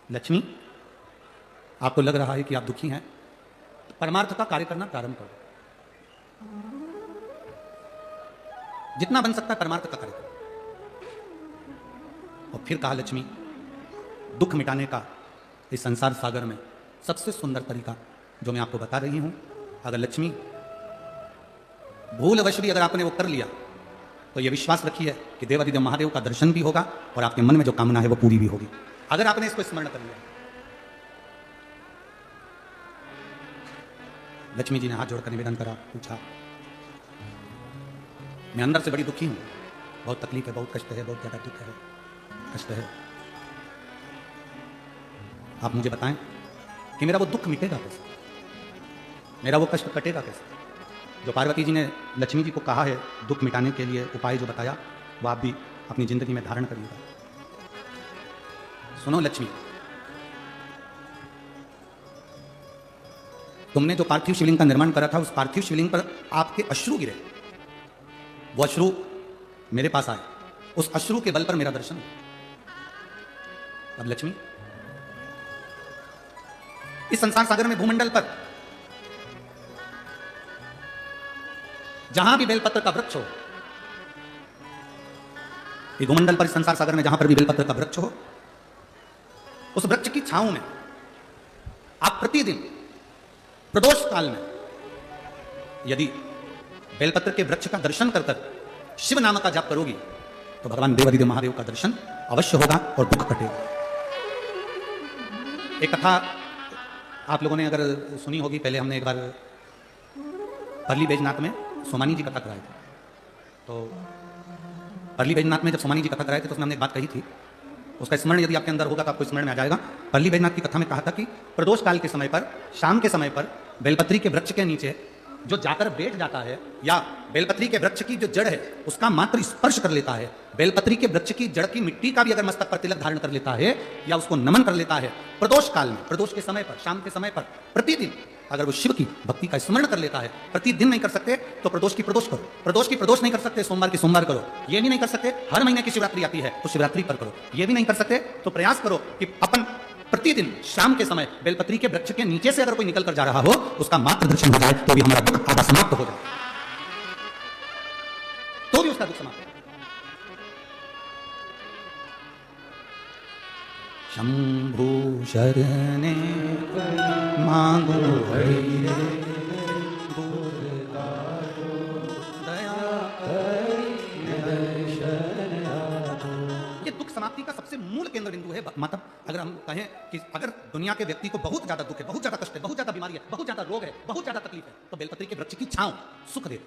लक्ष्मी, आपको लग रहा है कि आप दुखी हैं, तो परमार्थ का कार्य करना प्रारंभ करो। जितना बन सकता है परमार्थ का कार्य करो। और फिर कहा लक्ष्मी, दुख मिटाने का इस संसार सागर में सबसे सुंदर तरीका जो मैं आपको बता रही हूं, अगर लक्ष्मी भूलवश भी अगर आपने वो कर लिया तो ये विश्वास रखिए कि देवादिदेव महादेव का दर्शन भी होगा और आपके मन में जो कामना है वो पूरी भी होगी, अगर आपने इसको स्मरण कर लिया। लक्ष्मी जी ने हाथ जोड़कर निवेदन करा, पूछा, मैं अंदर से बड़ी दुखी हूं, बहुत तकलीफ है, बहुत कष्ट है, बहुत ज्यादा दुख है, कष्ट है। आप मुझे बताएं कि मेरा वो दुख मिटेगा कैसे, मेरा वो कष्ट कटेगा कैसे। जो पार्वती जी ने लक्ष्मी जी को कहा है दुख मिटाने के लिए उपाय जो बताया, वो आप भी अपनी जिंदगी में धारण करिएगा। सुनो लक्ष्मी, तुमने जो पार्थिव शिवलिंग का निर्माण करा था, उस पार्थिव शिवलिंग पर आपके अश्रु गिरे, वो अश्रु मेरे पास आए, उस अश्रु के बल पर मेरा दर्शन हुआ। अब लक्ष्मी, इस संसार सागर में भूमंडल पर जहां भी बेलपत्र का वृक्ष हो, ये भूमंडल पर इस संसार सागर में जहां पर भी बेलपत्र का वृक्ष हो, उस वृक्ष की छांव में आप प्रतिदिन प्रदोष काल में यदि बेलपत्र के वृक्ष का दर्शन कर कर शिव नाम का जाप करोगी तो भगवान देवादिदेव महादेव का दर्शन अवश्य होगा और दुख कटेगा। एक कथा आप लोगों ने अगर सुनी होगी, पहले हमने एक बार परली बैजनाथ में सोमानी जी कथा कराए थे। तो परली बैजनाथ में जब सोमानी जी कथा कराए थे तो उसमें हमने एक बात कही थी, उसका स्मरण यदि आपके अंदर होगा तो आपको स्मरण में आ जाएगा। परली बैजनाथ की कथा में कहा था कि प्रदोष काल के समय पर, शाम के समय पर बेलपत्री के वृक्ष के नीचे जो जाकर बैठ जाता है या बेलपत्री के वृक्ष की जो जड़ है उसका मात्र स्पर्श कर लेता है, बेलपत्री के वृक्ष की जड़ की मिट्टी का भी अगर मस्तक पर तिलक धारण कर लेता है या उसको नमन कर लेता है, प्रदोष काल में, प्रदोष के समय पर, शाम के समय पर प्रतिदिन अगर वो शिव की भक्ति का स्मरण कर लेता है, प्रतिदिन नहीं कर सकते तो प्रदोष की प्रदोष करो, प्रदोष की प्रदोष नहीं कर सकते सोमवार की सोमवार करो, ये भी नहीं कर सकते हर महीने की शिवरात्रि आती है तो शिवरात्रि पर करो, ये भी नहीं कर सकते तो प्रयास करो कि अपन प्रतिदिन शाम के समय बेलपत्री के वृक्ष के नीचे से अगर कोई निकल कर जा रहा हो उसका मात्र दर्शन हो जाए तो भी हमारा दुख आधा समाप्त हो जाए, तो भी उसका दुख समाप्त हो। शंभु शरणे मांगो समाप्ति का सबसे मूल केंद्र बिंदु है। मतलब अगर हम कहें कि अगर दुनिया के व्यक्ति को बहुत ज्यादा दुख है, बहुत ज्यादा कष्ट है, बहुत ज्यादा बीमारी है, बहुत ज्यादा रोग है, बहुत ज्यादा तकलीफ है, तो बेलपत्री के वृक्ष की छांव सुख देती है।